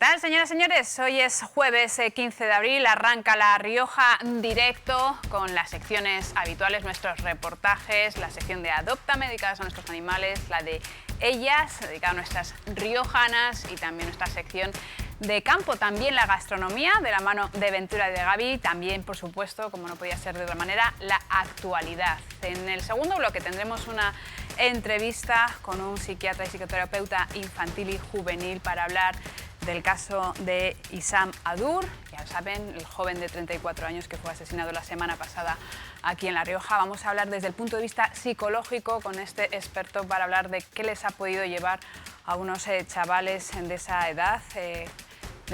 tal, señoras y señores? Hoy es jueves 15 de abril, arranca La Rioja directo con las secciones habituales, nuestros reportajes, la sección de Adóptame dedicadas a nuestros animales, la de Ellas, dedicada a nuestras riojanas, y también nuestra sección de campo, también la gastronomía, de la mano de Ventura y de Gaby, también, por supuesto, como no podía ser de otra manera, la actualidad. En el segundo bloque tendremos una entrevista con un psiquiatra y psicoterapeuta infantil y juvenil para hablar del caso de Issam Adur, ya saben, el joven de 34 años que fue asesinado la semana pasada aquí en La Rioja. Vamos a hablar desde el punto de vista psicológico con este experto para hablar de qué les ha podido llevar a unos chavales de esa edad, de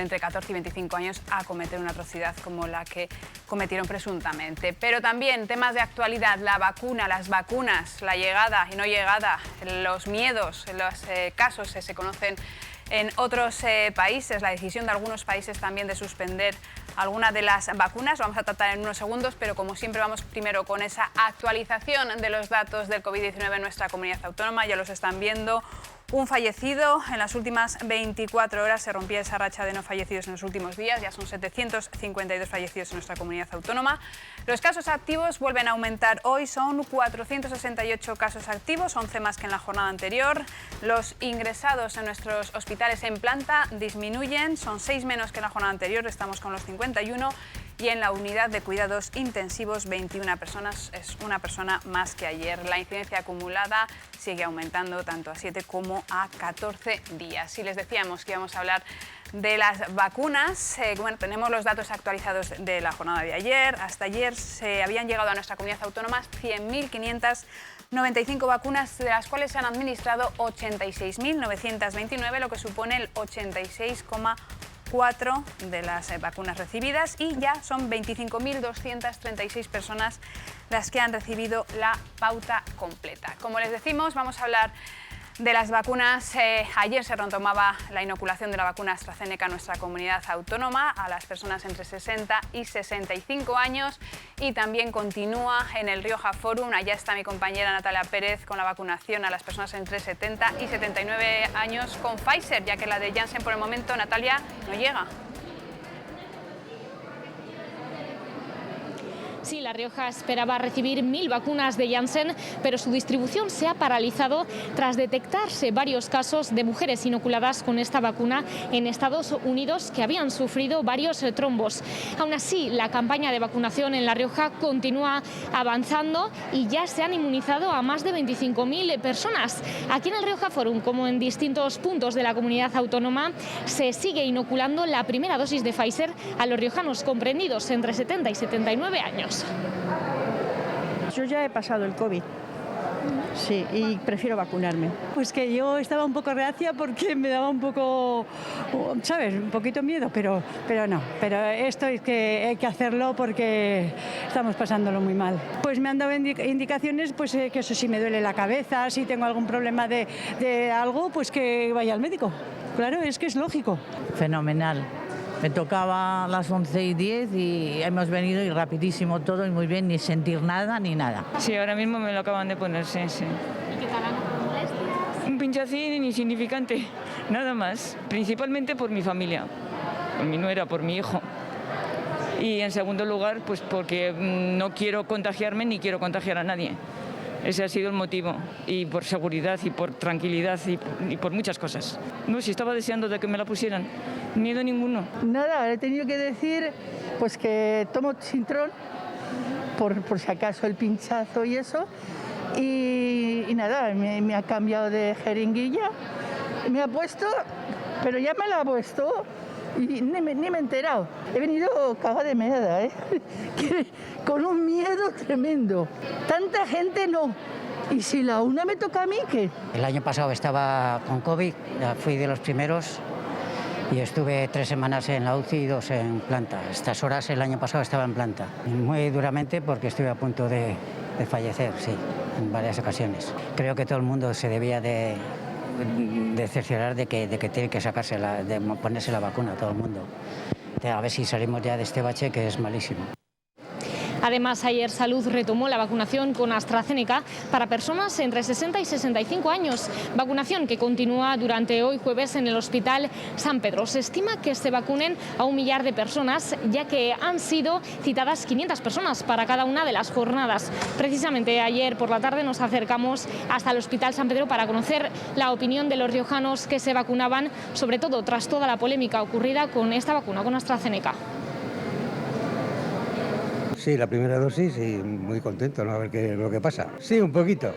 entre 14 y 25 años, a cometer una atrocidad como la que cometieron presuntamente. Pero también temas de actualidad, la vacuna, las vacunas, la llegada y no llegada, los miedos, los casos que se conocen en otros países, la decisión de algunos países también de suspender alguna de las vacunas. Lo vamos a tratar en unos segundos, pero como siempre vamos primero con esa actualización de los datos del COVID-19 en nuestra comunidad autónoma. Ya los están viendo. Un fallecido en las últimas 24 horas, se rompía esa racha de no fallecidos en los últimos días, ya son 752 fallecidos en nuestra comunidad autónoma. Los casos activos vuelven a aumentar hoy, son 468 casos activos, 11 más que en la jornada anterior. Los ingresados en nuestros hospitales en planta disminuyen, son 6 menos que en la jornada anterior, estamos con los 51. Y en la unidad de cuidados intensivos 21 personas, es una persona más que ayer. La incidencia acumulada sigue aumentando tanto a 7 como a 14 días. Y les decíamos que íbamos a hablar de las vacunas. Bueno, tenemos los datos actualizados de la jornada de ayer. Hasta ayer se habían llegado a nuestra comunidad autónoma 100.595 vacunas, de las cuales se han administrado 86.929, lo que supone el 86,4% de las vacunas recibidas, y ya son 25.236 personas las que han recibido la pauta completa. Como les decimos, vamos a hablar de las vacunas. Ayer se retomaba la inoculación de la vacuna AstraZeneca en nuestra comunidad autónoma a las personas entre 60 y 65 años, y también continúa en el Rioja Forum. Allá está mi compañera Natalia Pérez con la vacunación a las personas entre 70 y 79 años con Pfizer, ya que la de Janssen por el momento, Natalia, no llega. Sí, La Rioja esperaba recibir 1.000 vacunas de Janssen, pero su distribución se ha paralizado tras detectarse varios casos de mujeres inoculadas con esta vacuna en Estados Unidos que habían sufrido varios trombos. Aún así, la campaña de vacunación en La Rioja continúa avanzando y ya se han inmunizado a más de 25.000 personas. Aquí en el Rioja Forum, como en distintos puntos de la comunidad autónoma, se sigue inoculando la primera dosis de Pfizer a los riojanos comprendidos entre 70 y 79 años. Yo ya he pasado el COVID, sí, y prefiero vacunarme. Pues que yo estaba un poco reacia porque me daba un poco, ¿sabes?, un poquito miedo, pero no. Pero esto es que hay que hacerlo porque estamos pasándolo muy mal. Pues me han dado indicaciones, pues que eso, si me duele la cabeza, si tengo algún problema de algo, pues que vaya al médico. Claro, es que es lógico. Fenomenal. Me tocaba a las 11:10 y hemos venido y rapidísimo todo y muy bien, ni sentir nada ni nada. Sí, ahora mismo me lo acaban de poner, sí. ¿Y qué tal? ¿Molestias? Un pinchacín insignificante, nada más, principalmente por mi familia, por mi nuera, por mi hijo. Y en segundo lugar, pues porque no quiero contagiarme ni quiero contagiar a nadie. Ese ha sido el motivo, y por seguridad y por tranquilidad y por muchas cosas. No, si estaba deseando de que me la pusieran, miedo ninguno. Nada, he tenido que decir pues que tomo Sintrón por si acaso el pinchazo y eso, y nada, me ha cambiado de jeringuilla, me ha puesto, pero ya me la ha puesto y ni me he enterado. He venido cagada de meada, con un miedo tremendo. Tanta gente no. Y si la una me toca a mí, ¿qué? El año pasado estaba con COVID, fui de los primeros y estuve 3 semanas en la UCI y 2 en planta. Estas horas el año pasado estaba en planta. Muy duramente porque estuve a punto de fallecer, sí, en varias ocasiones. Creo que todo el mundo se debía de cerciorar de que tiene que de ponerse la vacuna, todo el mundo. A ver si salimos ya de este bache que es malísimo. Además, ayer Salud retomó la vacunación con AstraZeneca para personas entre 60 y 65 años, vacunación que continúa durante hoy jueves en el Hospital San Pedro. Se estima que se vacunen a 1 millar de personas, ya que han sido citadas 500 personas para cada una de las jornadas. Precisamente ayer por la tarde nos acercamos hasta el Hospital San Pedro para conocer la opinión de los riojanos que se vacunaban, sobre todo tras toda la polémica ocurrida con esta vacuna, con AstraZeneca. Sí, la primera dosis y muy contento, ¿no? A ver qué es lo que pasa. Sí, un poquito,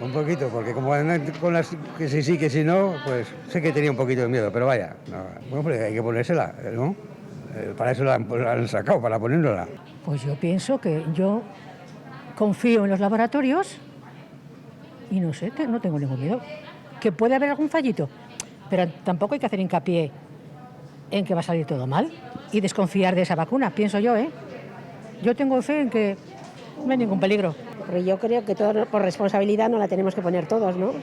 porque como andan con las que sí, que si no, pues sé que tenía un poquito de miedo, pero vaya, no, bueno, hombre, hay que ponérsela, ¿no? Para eso la han sacado, para ponérnosla. Pues yo pienso que yo confío en los laboratorios y no sé, que no tengo ningún miedo. Que puede haber algún fallito, pero tampoco hay que hacer hincapié en que va a salir todo mal y desconfiar de esa vacuna, pienso yo, ¿eh? Yo tengo fe en que no hay ningún peligro. Pero yo creo que todo por responsabilidad no la tenemos que poner todos, ¿no?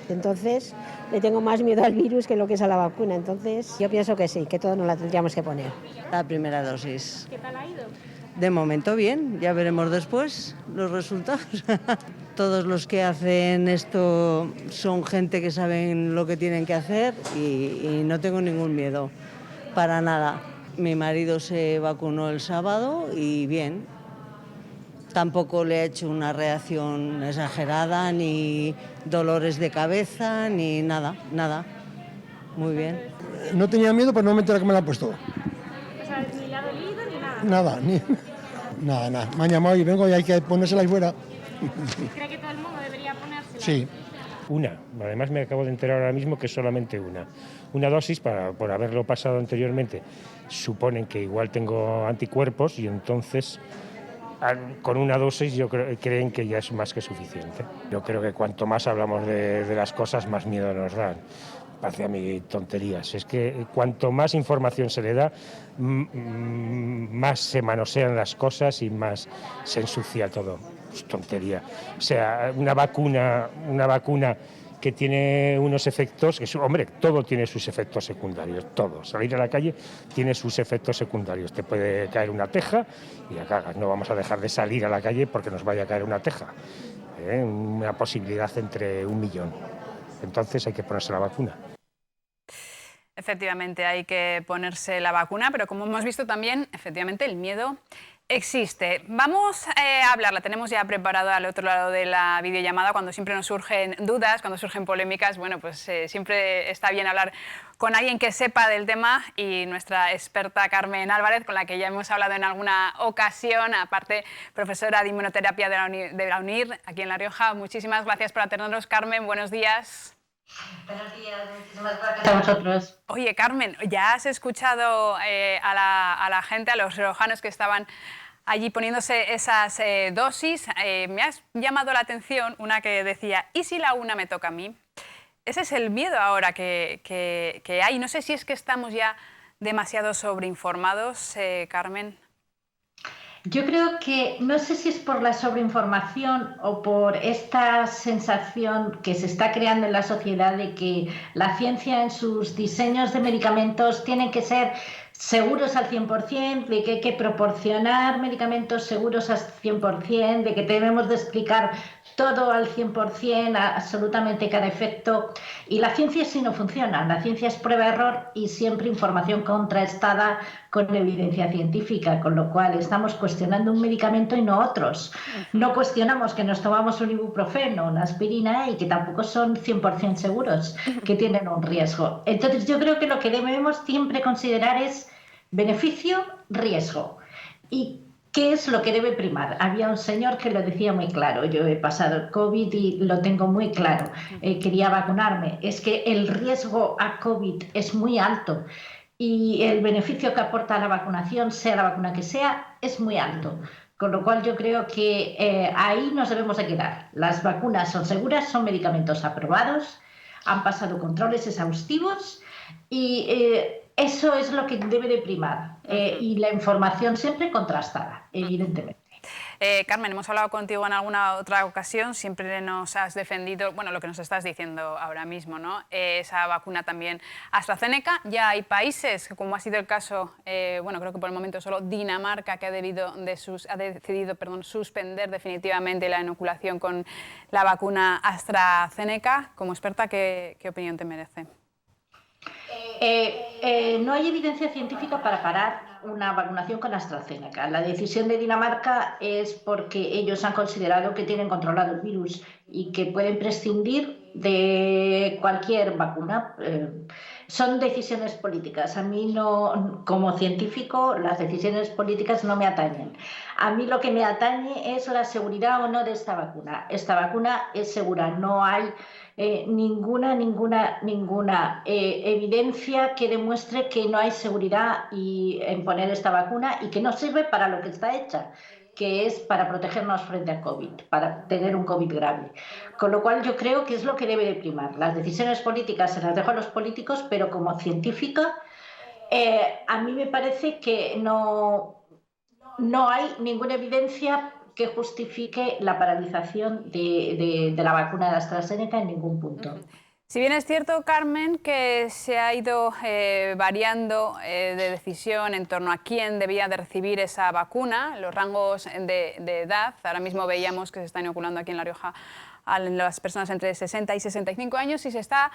Entonces, le tengo más miedo al virus que lo que es a la vacuna. Entonces, yo pienso que sí, que todos nos la tendríamos que poner. La primera dosis. ¿Qué tal ha ido? De momento bien, ya veremos después los resultados. Todos los que hacen esto son gente que saben lo que tienen que hacer y no tengo ningún miedo, para nada. Mi marido se vacunó el sábado y bien. Tampoco le ha hecho una reacción exagerada, ni dolores de cabeza, ni nada. Muy bien. No tenía miedo, pero no me enteré que me la han puesto. O sea, ni le ha dolido ni nada. Nada. Me han llamado y vengo y hay que ponérsela ahí fuera. ¿Cree que todo el mundo debería ponérsela? Sí. Una. Además me acabo de enterar ahora mismo que es solamente una. Una dosis, por haberlo pasado anteriormente, suponen que igual tengo anticuerpos y entonces con una dosis creen que ya es más que suficiente. Yo creo que cuanto más hablamos de las cosas, más miedo nos dan. Parece a mí tonterías. Es que cuanto más información se le da, más se manosean las cosas y más se ensucia todo. Es tontería. O sea, una vacuna que tiene unos efectos, hombre, todo tiene sus efectos secundarios, todo. Salir a la calle tiene sus efectos secundarios. Te puede caer una teja y la cagas. No vamos a dejar de salir a la calle porque nos vaya a caer una teja. Una posibilidad entre 1 millón. Entonces hay que ponerse la vacuna. Efectivamente, hay que ponerse la vacuna, pero como hemos visto también, efectivamente, el miedo existe. Vamos a hablar, la tenemos ya preparada al otro lado de la videollamada. Cuando siempre nos surgen dudas, cuando surgen polémicas, bueno, pues siempre está bien hablar con alguien que sepa del tema, y nuestra experta Carmen Álvarez, con la que ya hemos hablado en alguna ocasión, aparte profesora de inmunoterapia de la UNIR, aquí en La Rioja. Muchísimas gracias por atendernos, Carmen. Buenos días. Buenos días, muchísimas gracias a vosotros. Oye, Carmen, ya has escuchado a la gente, a los riojanos que estaban allí poniéndose esas dosis. Me has llamado la atención una que decía, ¿y si la una me toca a mí? Ese es el miedo ahora que hay. No sé si es que estamos ya demasiado sobreinformados, Carmen. Yo creo que, no sé si es por la sobreinformación o por esta sensación que se está creando en la sociedad de que la ciencia en sus diseños de medicamentos tienen que ser seguros al 100%, de que hay que proporcionar medicamentos seguros al 100%, de que debemos de explicar todo al 100%, absolutamente cada efecto. Y la ciencia sí no funciona. La ciencia es prueba-error y siempre información contrastada con evidencia científica, con lo cual estamos cuestionando un medicamento y no otros. No cuestionamos que nos tomamos un ibuprofeno, una aspirina, y que tampoco son 100% seguros, que tienen un riesgo. Entonces yo creo que lo que debemos siempre considerar es beneficio-riesgo. ¿Y qué es lo que debe primar? Había un señor que lo decía muy claro. Yo he pasado el COVID y lo tengo muy claro. Quería vacunarme. Es que el riesgo a COVID es muy alto y el beneficio que aporta la vacunación, sea la vacuna que sea, es muy alto. Con lo cual yo creo que ahí nos debemos de quedar. Las vacunas son seguras, son medicamentos aprobados, han pasado controles exhaustivos y eso es lo que debe de primar. Y la información siempre contrastada, evidentemente. Carmen, hemos hablado contigo en alguna otra ocasión, siempre nos has defendido, bueno, lo que nos estás diciendo ahora mismo, ¿no? Esa vacuna también AstraZeneca. Ya hay países, como ha sido el caso, bueno, creo que por el momento solo Dinamarca, que ha decidido suspender definitivamente la inoculación con la vacuna AstraZeneca. Como experta, ¿qué opinión te merece? No hay evidencia científica para parar una vacunación con AstraZeneca. La decisión de Dinamarca es porque ellos han considerado que tienen controlado el virus y que pueden prescindir de cualquier vacuna. Son decisiones políticas. A mí no, como científico, las decisiones políticas no me atañen. A mí lo que me atañe es la seguridad o no de esta vacuna. Esta vacuna es segura, no hay ninguna evidencia que demuestre que no hay seguridad en poner esta vacuna y que no sirve para lo que está hecha, que es para protegernos frente a COVID, para tener un COVID grave. Con lo cual yo creo que es lo que debe de primar. Las decisiones políticas se las dejo a los políticos, pero como científica a mí me parece que no hay ninguna evidencia que justifique la paralización de la vacuna de AstraZeneca en ningún punto. Si bien es cierto, Carmen, que se ha ido variando de decisión en torno a quién debía de recibir esa vacuna, los rangos de edad, ahora mismo veíamos que se está inoculando aquí en La Rioja a las personas entre 60 y 65 años y se está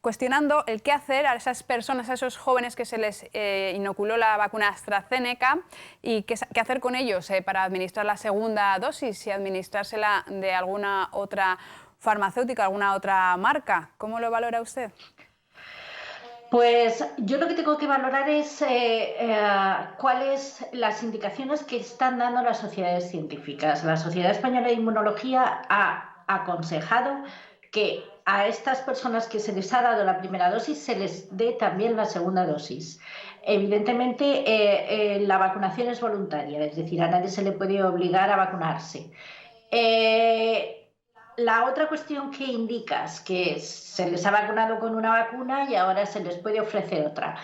cuestionando el qué hacer a esas personas, a esos jóvenes que se les inoculó la vacuna AstraZeneca y qué hacer con ellos para administrar la segunda dosis, si administrársela de alguna otra farmacéutica, alguna otra marca. ¿Cómo lo valora usted? Pues yo lo que tengo que valorar es cuáles las indicaciones que están dando las sociedades científicas. La Sociedad Española de Inmunología ha aconsejado que a estas personas que se les ha dado la primera dosis se les dé también la segunda dosis. Evidentemente la vacunación es voluntaria, es decir, a nadie se le puede obligar a vacunarse. La otra cuestión que indicas, que se les ha vacunado con una vacuna y ahora se les puede ofrecer otra.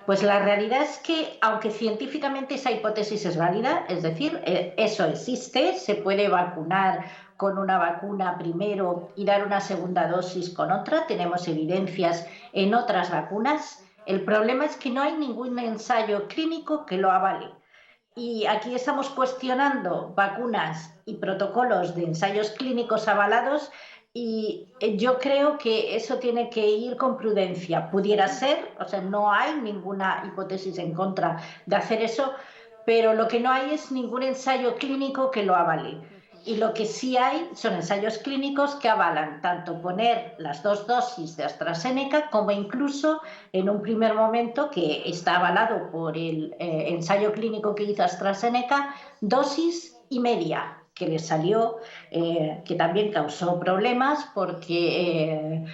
Pues la realidad es que, aunque científicamente esa hipótesis es válida, es decir, eso existe, se puede vacunar con una vacuna primero y dar una segunda dosis con otra, tenemos evidencias en otras vacunas. El problema es que no hay ningún ensayo clínico que lo avale. Y aquí estamos cuestionando vacunas y protocolos de ensayos clínicos avalados y yo creo que eso tiene que ir con prudencia. Pudiera ser, o sea, no hay ninguna hipótesis en contra de hacer eso, pero lo que no hay es ningún ensayo clínico que lo avale. Y lo que sí hay son ensayos clínicos que avalan tanto poner las dos dosis de AstraZeneca como incluso en un primer momento, que está avalado por el ensayo clínico que hizo AstraZeneca, dosis y media, que le salió, que también causó problemas porque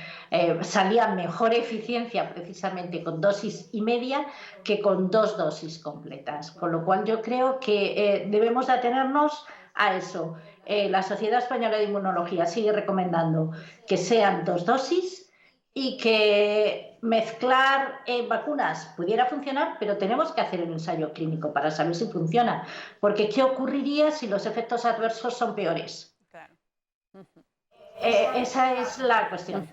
salía mejor eficiencia precisamente con dosis y media que con dos dosis completas. Con lo cual yo creo que debemos de atenernos a eso. La Sociedad Española de Inmunología sigue recomendando que sean dos dosis y que mezclar vacunas pudiera funcionar, pero tenemos que hacer un ensayo clínico para saber si funciona, porque ¿qué ocurriría si los efectos adversos son peores? Claro. Esa es la cuestión.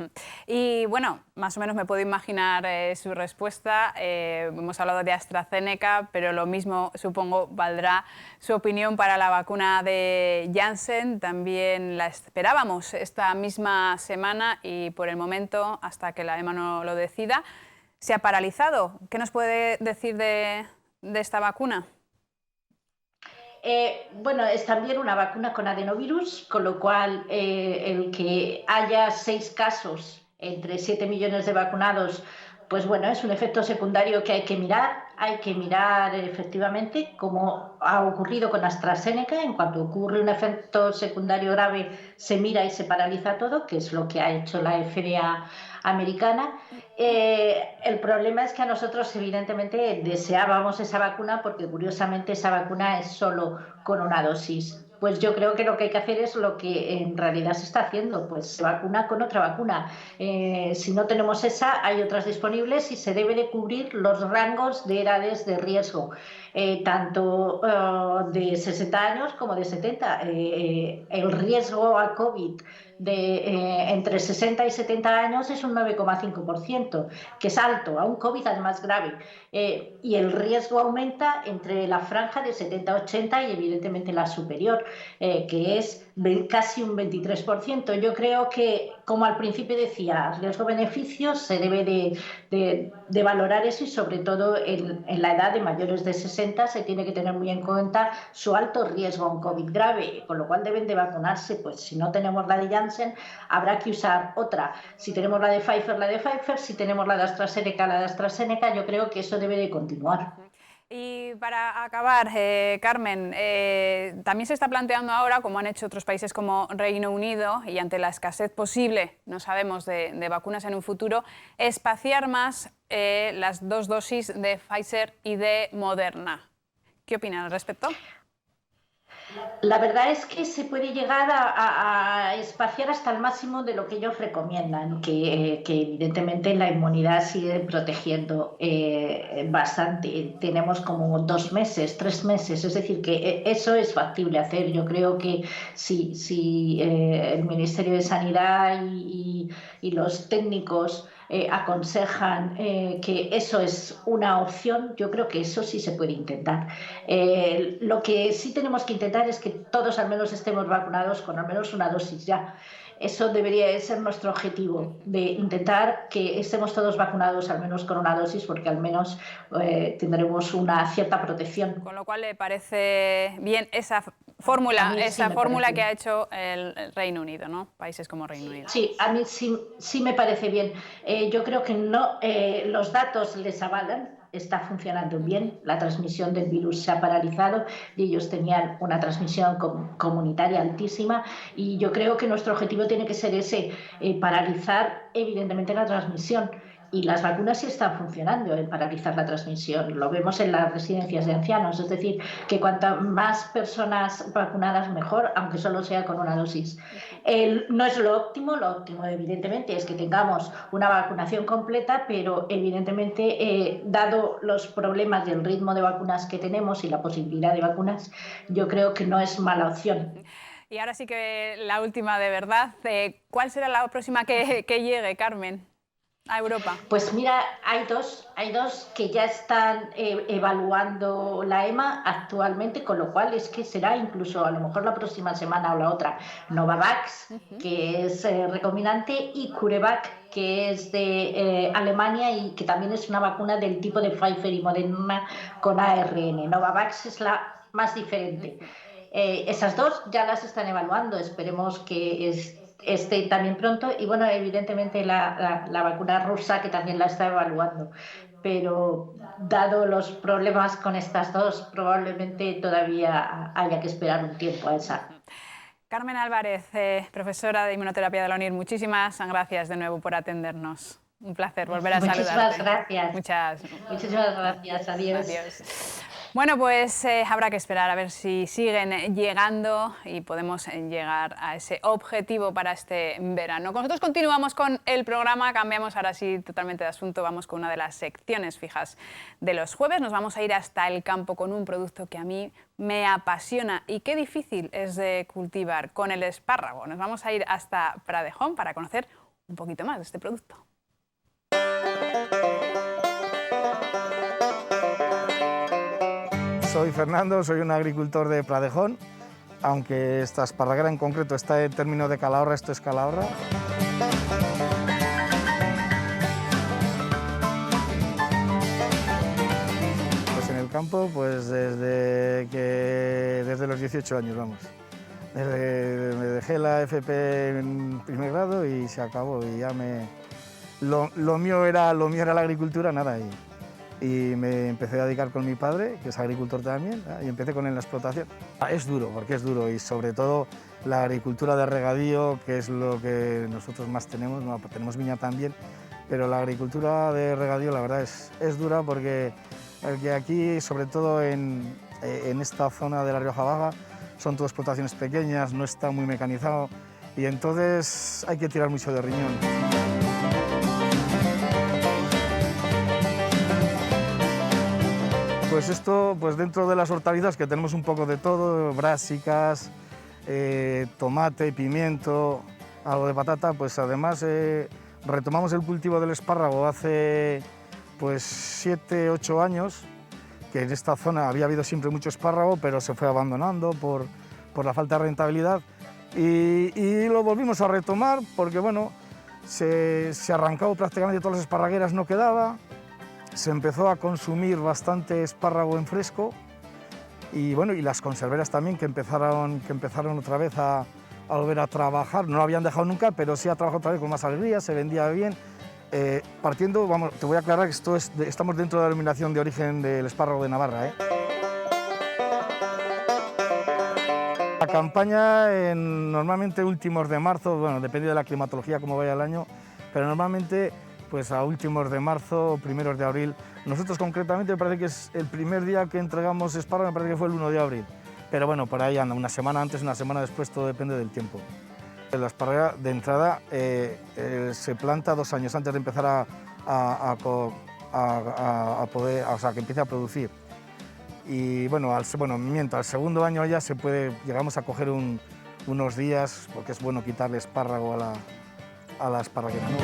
Y bueno, más o menos me puedo imaginar su respuesta. Hemos hablado de AstraZeneca, pero lo mismo supongo valdrá su opinión para la vacuna de Janssen. También la esperábamos esta misma semana y por el momento, hasta que la EMA no lo decida, se ha paralizado. ¿Qué nos puede decir de esta vacuna? Bueno, es también una vacuna con adenovirus, con lo cual el que haya 6 casos entre 7 millones de vacunados, pues bueno, es un efecto secundario que hay que mirar efectivamente, como ha ocurrido con AstraZeneca. En cuanto ocurre un efecto secundario grave, se mira y se paraliza todo, que es lo que ha hecho la FDA americana. El problema es que a nosotros evidentemente deseábamos esa vacuna porque curiosamente esa vacuna es solo con una dosis. pues yo creo que lo que hay que hacer es lo que en realidad se está haciendo, pues se vacuna con otra vacuna. Si no tenemos esa, hay otras disponibles y se debe de cubrir los rangos de edades de riesgo, tanto de 60 años como de 70. El riesgo a COVID entre 60 y 70 años es un 9,5%, que es alto, a un COVID además grave. Y el riesgo aumenta entre la franja de 70-80 y evidentemente la superior, que es casi un 23%. Yo creo que, como al principio decía, riesgo-beneficio, se debe de valorar eso, y sobre todo en la edad de mayores de 60 se tiene que tener muy en cuenta su alto riesgo a un COVID grave, con lo cual deben de vacunarse. Pues si no tenemos la de Janssen, habrá que usar otra. Si tenemos la de Pfizer, la de Pfizer; si tenemos la de AstraZeneca, la de AstraZeneca. Yo creo que eso debe de continuar. Y para acabar, Carmen, también se está planteando ahora, como han hecho otros países como Reino Unido, y ante la escasez posible, no sabemos, de vacunas en un futuro, espaciar más las 2 dosis de Pfizer y de Moderna. ¿Qué opinan al respecto? La verdad es que se puede llegar a espaciar hasta el máximo de lo que ellos recomiendan, que evidentemente la inmunidad sigue protegiendo bastante. Tenemos como 2 meses, 3 meses, es decir, que eso es factible hacer. Yo creo que si el Ministerio de Sanidad y los técnicos aconsejan que eso es una opción, yo creo que eso sí se puede intentar. Lo que sí tenemos que intentar es que todos al menos estemos vacunados con al menos una dosis ya. Eso debería de ser nuestro objetivo, de intentar que estemos todos vacunados al menos con una dosis, porque al menos tendremos una cierta protección. Con lo cual, ¿le parece bien esa fórmula, que ha hecho el Reino Unido, ¿no? Países como Reino Unido. Sí, a mí sí me parece bien. Yo creo que los datos les avalan. Está funcionando bien, la transmisión del virus se ha paralizado y ellos tenían una transmisión comunitaria altísima, y yo creo que nuestro objetivo tiene que ser ese, paralizar evidentemente la transmisión. Y las vacunas sí están funcionando en paralizar la transmisión. Lo vemos en las residencias de ancianos, es decir, que cuanto más personas vacunadas mejor, aunque solo sea con una dosis. No es lo óptimo evidentemente es que tengamos una vacunación completa, pero evidentemente dado los problemas y el ritmo de vacunas que tenemos y la posibilidad de vacunas, yo creo que no es mala opción. Y ahora sí que la última de verdad, ¿cuál será la próxima que llegue, Carmen, a Europa? Pues mira, hay dos que ya están evaluando la EMA actualmente, con lo cual es que será incluso a lo mejor la próxima semana o la otra. Novavax, que es recombinante, y CureVac, que es de Alemania y que también es una vacuna del tipo de Pfizer y Moderna con ARN. Novavax es la más diferente. Esas dos ya las están evaluando, esperemos que esté también pronto, y bueno, evidentemente la vacuna rusa, que también la está evaluando, pero dado los problemas con estas dos, probablemente todavía haya que esperar un tiempo a esa. Carmen Álvarez, profesora de Inmunoterapia de la UNIR, muchísimas gracias de nuevo por atendernos. Un placer volver a saludarte. Muchísimas gracias. Muchísimas gracias. Adiós. Adiós. Bueno, pues habrá que esperar a ver si siguen llegando y podemos llegar a ese objetivo para este verano. Nosotros continuamos con el programa, cambiamos ahora sí totalmente de asunto, vamos con una de las secciones fijas de los jueves. Nos vamos a ir hasta el campo con un producto que a mí me apasiona y qué difícil es de cultivar, con el espárrago. Nos vamos a ir hasta Pradejón para conocer un poquito más de este producto. Soy Fernando, soy un agricultor de Pradejón, aunque esta esparraguera en concreto está en término de Calahorra, esto es Calahorra. Pues en el campo, pues desde los 18 años, vamos. Me dejé la FP en primer grado y se acabó, y ya lo mío era la agricultura, nada, y me empecé a dedicar con mi padre, que es agricultor también, y empecé con él en la explotación. Es duro, porque es duro, y sobre todo la agricultura de regadío, que es lo que nosotros más tenemos, no, tenemos viña también, pero la agricultura de regadío la verdad es dura, porque aquí, sobre todo en esta zona de la Rioja Baja, son todas explotaciones pequeñas, no está muy mecanizado y entonces hay que tirar mucho de riñón. Pues esto, pues dentro de las hortalizas que tenemos un poco de todo, brásicas, tomate, pimiento, algo de patata, pues además retomamos el cultivo del espárrago hace pues 7, 8 años, que en esta zona había habido siempre mucho espárrago, pero se fue abandonando por la falta de rentabilidad y lo volvimos a retomar porque bueno, se arrancó prácticamente todas las esparragueras, no quedaba, se empezó a consumir bastante espárrago en fresco y bueno, y las conserveras también que empezaron otra vez a volver a trabajar, no lo habían dejado nunca, pero sí a trabajar otra vez con más alegría, se vendía bien. Partiendo, vamos, te voy a aclarar que estamos dentro de la denominación de origen del espárrago de Navarra. La campaña normalmente últimos de marzo, bueno, depende de la climatología, cómo vaya el año, pero normalmente pues a últimos de marzo o primeros de abril. Nosotros concretamente me parece que es el primer día que entregamos espárrago, me parece que fue el 1 de abril. Pero bueno, por ahí anda, una semana antes, una semana después, todo depende del tiempo. La esparraguera de entrada se planta 2 años antes de empezar a poder, o sea, que empiece a producir. Y bueno, mientras al segundo año ya llegamos a coger unos días, porque es bueno quitarle espárrago a la esparraguera, ¿no?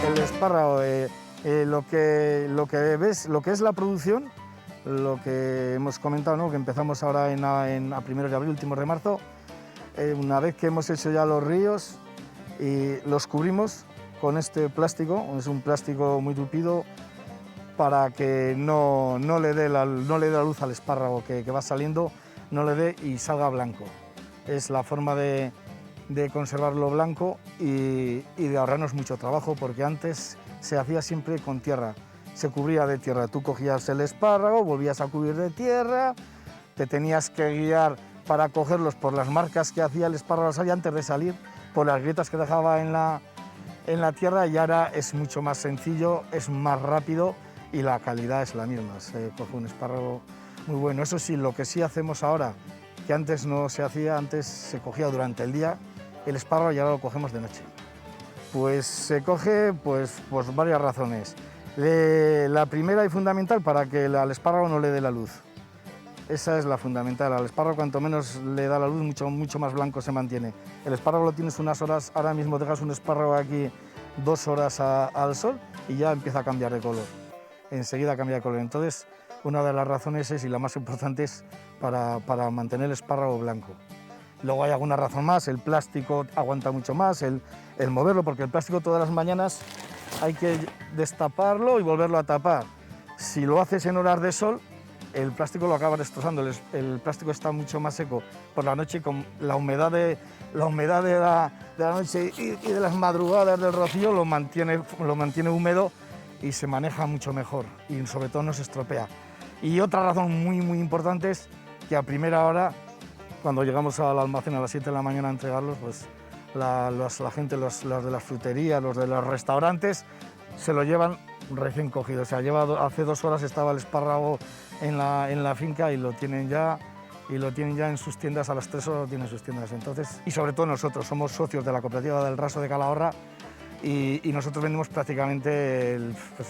El espárrago, lo que es la producción, lo que hemos comentado, ¿no? Que empezamos ahora a primeros de abril, últimos de marzo, una vez que hemos hecho ya los ríos y los cubrimos con este plástico, es un plástico muy tupido para que no le dé la luz al espárrago que va saliendo, no le dé y salga blanco. Es la forma de conservarlo blanco y de ahorrarnos mucho trabajo, porque antes se hacía siempre con tierra, se cubría de tierra. Tú cogías el espárrago, volvías a cubrir de tierra, te tenías que guiar para cogerlos por las marcas que hacía el espárrago antes de salir, por las grietas que dejaba en la tierra, y ahora es mucho más sencillo, es más rápido y la calidad es la misma. Se coge un espárrago muy bueno. Eso sí, lo que sí hacemos ahora, que antes no se hacía, antes se cogía durante el día el espárrago y ahora lo cogemos de noche. Pues se coge por varias razones. La primera y fundamental, para que al espárrago no le dé la luz. Esa es la fundamental. Al espárrago cuanto menos le da la luz, mucho más blanco se mantiene. El espárrago lo tienes unas horas, ahora mismo dejas un espárrago aquí 2 horas al sol y ya empieza a cambiar de color. Enseguida cambia de color. Entonces, una de las razones es, y la más importante, es para mantener el espárrago blanco. Luego hay alguna razón más, el plástico aguanta mucho más, el moverlo, porque el plástico todas las mañanas hay que destaparlo y volverlo a tapar. Si lo haces en horas de sol, el plástico lo acaba destrozando. El plástico está mucho más seco por la noche, con la humedad de la noche y de las madrugadas del rocío lo mantiene húmedo y se maneja mucho mejor y sobre todo no se estropea. Y otra razón muy importante es que a primera hora, cuando llegamos al almacén a las 7 de la mañana a entregarlos, pues la gente, los de las fruterías, los de los restaurantes, se lo llevan recién cogido. O sea, hace 2 horas estaba el espárrago en la finca y lo tienen ya en sus tiendas, a las 3 horas lo tienen en sus tiendas. Entonces, y sobre todo nosotros somos socios de la cooperativa del Raso de Calahorra y nosotros vendemos prácticamente,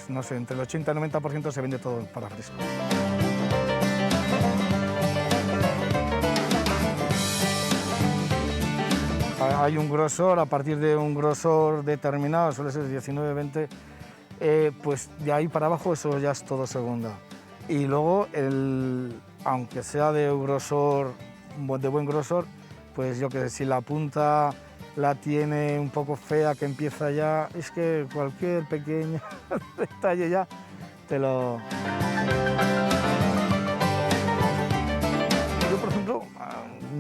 no sé, entre el 80 y el 90% se vende todo para fresco. Hay un grosor, a partir de un grosor determinado, suele ser 19-20, pues de ahí para abajo eso ya es todo segunda. Y luego, aunque sea de buen grosor, pues yo que sé, si la punta la tiene un poco fea, que empieza ya, es que cualquier pequeño detalle ya te lo... Yo, por ejemplo,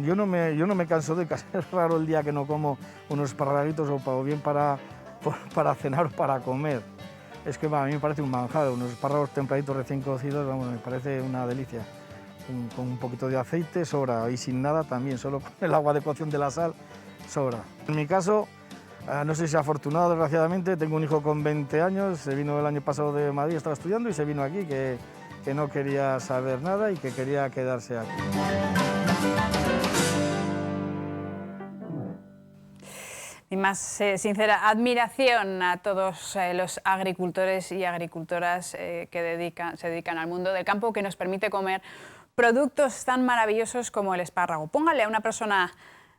yo no me canso de casi, es raro el día que no como unos esparraguitos o bien para cenar o para comer. Es que a mí me parece un manjar, unos espárragos templaditos recién cocidos, vamos, me parece una delicia. Con un poquito de aceite sobra, y sin nada también, solo con el agua de cocción de la sal sobra. En mi caso, No sé si afortunado, desgraciadamente, tengo un hijo con 20 años, se vino el año pasado de Madrid, estaba estudiando y se vino aquí, que no quería saber nada y que quería quedarse aquí. Mi más sincera admiración a todos los agricultores y agricultoras que se dedican al mundo del campo, que nos permite comer productos tan maravillosos como el espárrago. Póngale a una persona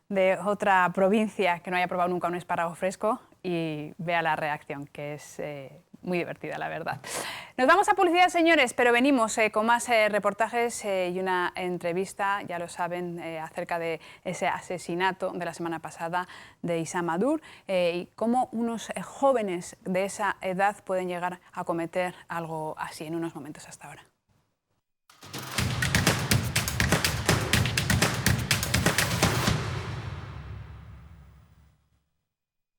de otra provincia que no haya probado nunca un espárrago fresco y vea la reacción, que es muy divertida, la verdad. Nos vamos a publicidad, señores, pero venimos con más reportajes y una entrevista, ya lo saben, acerca de ese asesinato de la semana pasada de Issa Madour y cómo unos jóvenes de esa edad pueden llegar a cometer algo así en unos momentos. Hasta ahora.